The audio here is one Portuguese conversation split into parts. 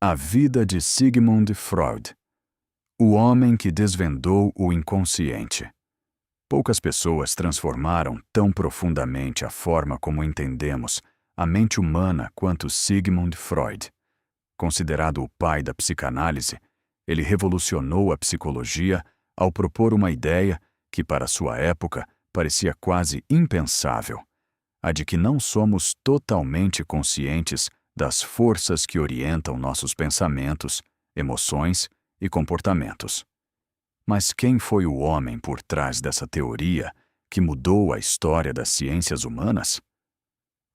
A vida de Sigmund Freud, o homem que desvendou o inconsciente. Poucas pessoas transformaram tão profundamente a forma como entendemos a mente humana quanto Sigmund Freud. Considerado o pai da psicanálise, ele revolucionou a psicologia ao propor uma ideia que, para sua época, parecia quase impensável: a de que não somos totalmente conscientes das forças que orientam nossos pensamentos, emoções e comportamentos. Mas quem foi o homem por trás dessa teoria que mudou a história das ciências humanas?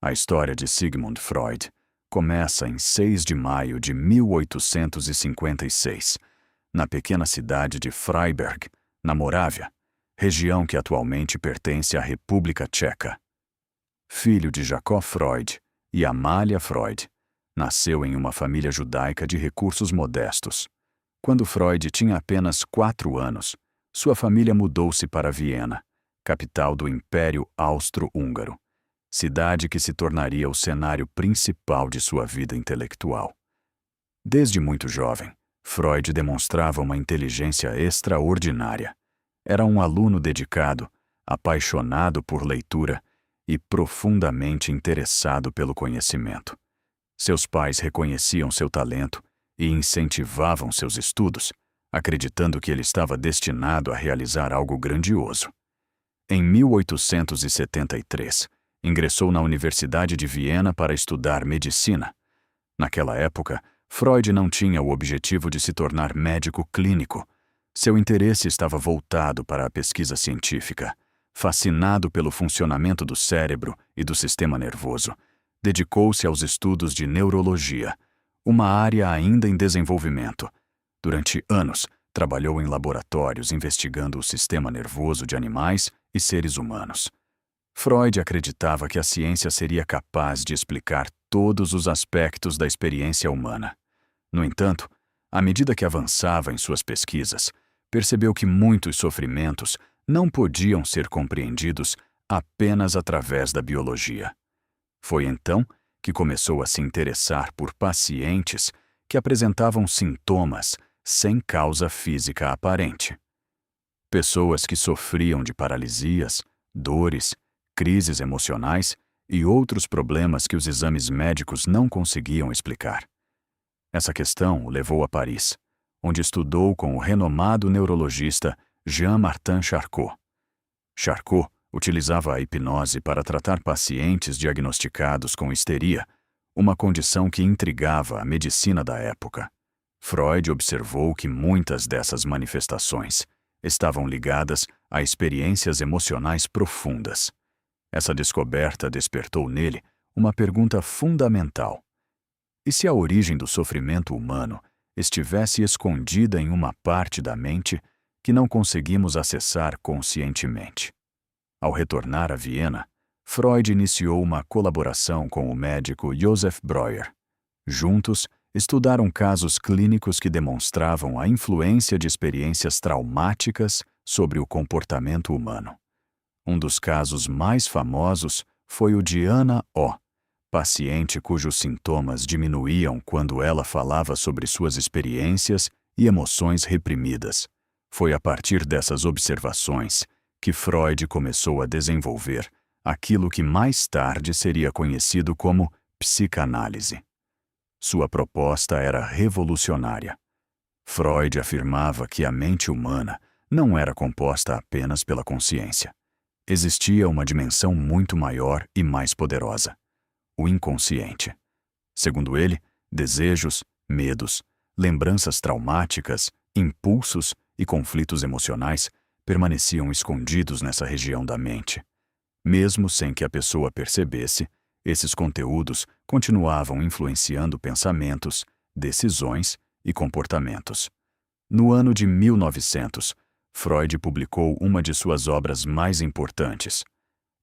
A história de Sigmund Freud começa em 6 de maio de 1856, na pequena cidade de Freiberg, na Morávia, região que atualmente pertence à República Tcheca. Filho de Jacob Freud e Amália Freud, nasceu em uma família judaica de recursos modestos. Quando Freud tinha apenas 4 anos, sua família mudou-se para Viena, capital do Império Austro-Húngaro, cidade que se tornaria o cenário principal de sua vida intelectual. Desde muito jovem, Freud demonstrava uma inteligência extraordinária. Era um aluno dedicado, apaixonado por leitura e profundamente interessado pelo conhecimento. Seus pais reconheciam seu talento e incentivavam seus estudos, acreditando que ele estava destinado a realizar algo grandioso. Em 1873, ingressou na Universidade de Viena para estudar medicina. Naquela época, Freud não tinha o objetivo de se tornar médico clínico. Seu interesse estava voltado para a pesquisa científica. Fascinado pelo funcionamento do cérebro e do sistema nervoso, dedicou-se aos estudos de neurologia, uma área ainda em desenvolvimento. Durante anos, trabalhou em laboratórios investigando o sistema nervoso de animais e seres humanos. Freud acreditava que a ciência seria capaz de explicar todos os aspectos da experiência humana. No entanto, à medida que avançava em suas pesquisas, percebeu que muitos sofrimentos não podiam ser compreendidos apenas através da biologia. Foi então que começou a se interessar por pacientes que apresentavam sintomas sem causa física aparente. Pessoas que sofriam de paralisias, dores, crises emocionais e outros problemas que os exames médicos não conseguiam explicar. Essa questão o levou a Paris, onde estudou com o renomado neurologista Jean-Martin Charcot. Charcot utilizava a hipnose para tratar pacientes diagnosticados com histeria, uma condição que intrigava a medicina da época. Freud observou que muitas dessas manifestações estavam ligadas a experiências emocionais profundas. Essa descoberta despertou nele uma pergunta fundamental: e se a origem do sofrimento humano estivesse escondida em uma parte da mente que não conseguimos acessar conscientemente? Ao retornar a Viena, Freud iniciou uma colaboração com o médico Joseph Breuer. Juntos, estudaram casos clínicos que demonstravam a influência de experiências traumáticas sobre o comportamento humano. Um dos casos mais famosos foi o de Anna O., paciente cujos sintomas diminuíam quando ela falava sobre suas experiências e emoções reprimidas. Foi a partir dessas observações que Freud começou a desenvolver aquilo que mais tarde seria conhecido como psicanálise. Sua proposta era revolucionária. Freud afirmava que a mente humana não era composta apenas pela consciência. Existia uma dimensão muito maior e mais poderosa: o inconsciente. Segundo ele, desejos, medos, lembranças traumáticas, impulsos e conflitos emocionais permaneciam escondidos nessa região da mente. Mesmo sem que a pessoa percebesse, esses conteúdos continuavam influenciando pensamentos, decisões e comportamentos. No ano de 1900, Freud publicou uma de suas obras mais importantes,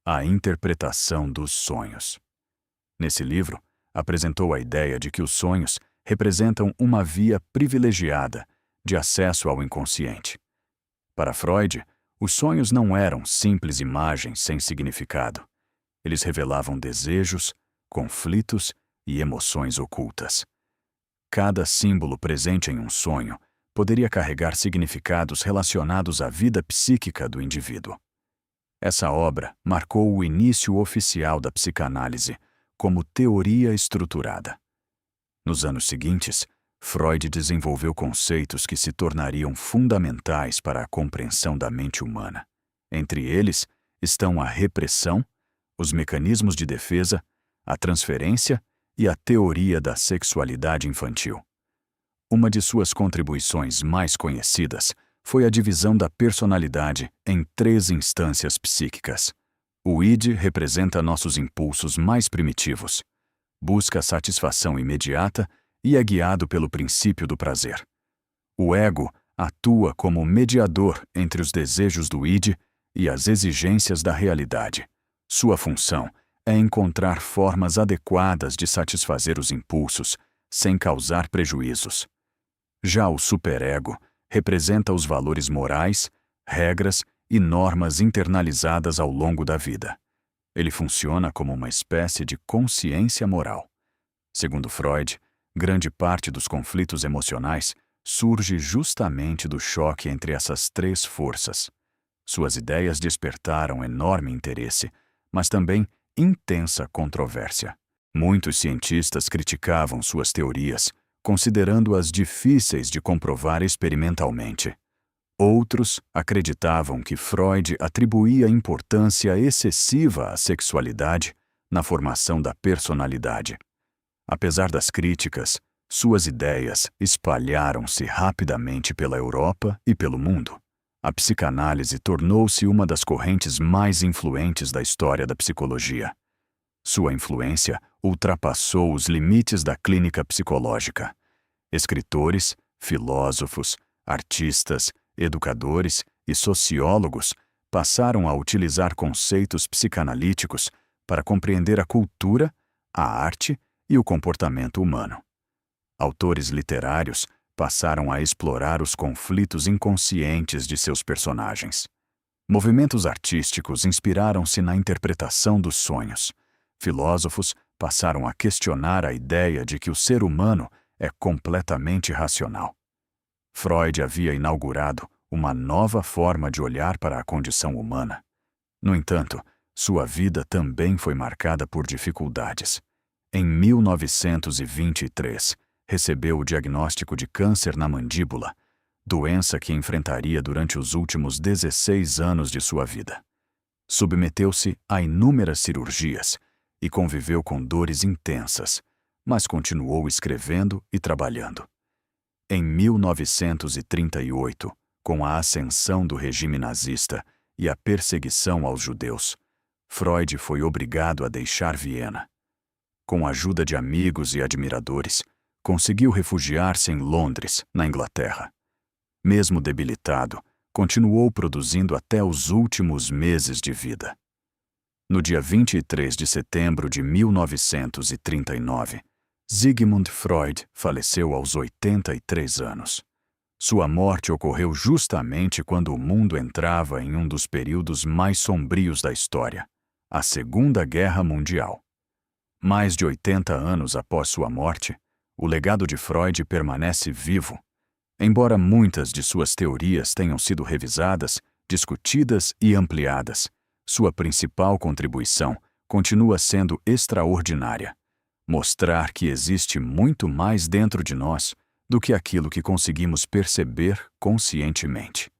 A Interpretação dos Sonhos. Nesse livro, apresentou a ideia de que os sonhos representam uma via privilegiada de acesso ao inconsciente. Para Freud, os sonhos não eram simples imagens sem significado. Eles revelavam desejos, conflitos e emoções ocultas. cada símbolo presente em um sonho poderia carregar significados relacionados à vida psíquica do indivíduo. Essa obra marcou o início oficial da psicanálise como teoria estruturada. Nos anos seguintes, Freud desenvolveu conceitos que se tornariam fundamentais para a compreensão da mente humana. Entre eles estão a repressão, os mecanismos de defesa, a transferência e a teoria da sexualidade infantil. Uma de suas contribuições mais conhecidas foi a divisão da personalidade em 3 instâncias psíquicas. O id representa nossos impulsos mais primitivos, busca satisfação imediata e é guiado pelo princípio do prazer. O ego atua como mediador entre os desejos do id e as exigências da realidade. Sua função é encontrar formas adequadas de satisfazer os impulsos, sem causar prejuízos. Já o superego representa os valores morais, regras e normas internalizadas ao longo da vida. Ele funciona como uma espécie de consciência moral. Segundo Freud, grande parte dos conflitos emocionais surge justamente do choque entre essas 3 forças. Suas ideias despertaram enorme interesse, mas também intensa controvérsia. Muitos cientistas criticavam suas teorias, considerando-as difíceis de comprovar experimentalmente. Outros acreditavam que Freud atribuía importância excessiva à sexualidade na formação da personalidade. Apesar das críticas, suas ideias espalharam-se rapidamente pela Europa e pelo mundo. A psicanálise tornou-se uma das correntes mais influentes da história da psicologia. Sua influência ultrapassou os limites da clínica psicológica. Escritores, filósofos, artistas, educadores e sociólogos passaram a utilizar conceitos psicanalíticos para compreender a cultura, a arte e o comportamento humano. Autores literários passaram a explorar os conflitos inconscientes de seus personagens. Movimentos artísticos inspiraram-se na interpretação dos sonhos. Filósofos passaram a questionar a ideia de que o ser humano é completamente racional. Freud havia inaugurado uma nova forma de olhar para a condição humana. No entanto, sua vida também foi marcada por dificuldades. Em 1923, recebeu o diagnóstico de câncer na mandíbula, doença que enfrentaria durante os últimos 16 anos de sua vida. Submeteu-se a inúmeras cirurgias e conviveu com dores intensas, mas continuou escrevendo e trabalhando. Em 1938, com a ascensão do regime nazista e a perseguição aos judeus, Freud foi obrigado a deixar Viena. Com a ajuda de amigos e admiradores, conseguiu refugiar-se em Londres, na Inglaterra. Mesmo debilitado, continuou produzindo até os últimos meses de vida. No dia 23 de setembro de 1939, Sigmund Freud faleceu aos 83 anos. Sua morte ocorreu justamente quando o mundo entrava em um dos períodos mais sombrios da história, a Segunda Guerra Mundial. Mais de 80 anos após sua morte, o legado de Freud permanece vivo. Embora muitas de suas teorias tenham sido revisadas, discutidas e ampliadas, sua principal contribuição continua sendo extraordinária: mostrar que existe muito mais dentro de nós do que aquilo que conseguimos perceber conscientemente.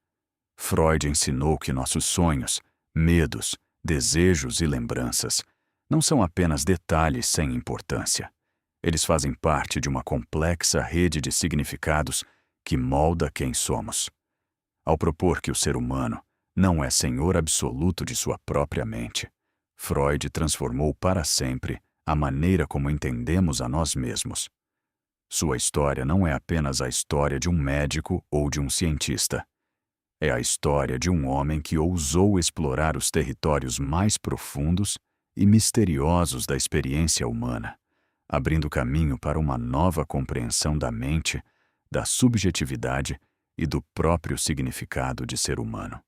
Freud ensinou que nossos sonhos, medos, desejos e lembranças não são apenas detalhes sem importância. Eles fazem parte de uma complexa rede de significados que molda quem somos. Ao propor que o ser humano não é senhor absoluto de sua própria mente, Freud transformou para sempre a maneira como entendemos a nós mesmos. Sua história não é apenas a história de um médico ou de um cientista. É a história de um homem que ousou explorar os territórios mais profundos e misteriosos da experiência humana, abrindo caminho para uma nova compreensão da mente, da subjetividade e do próprio significado de ser humano.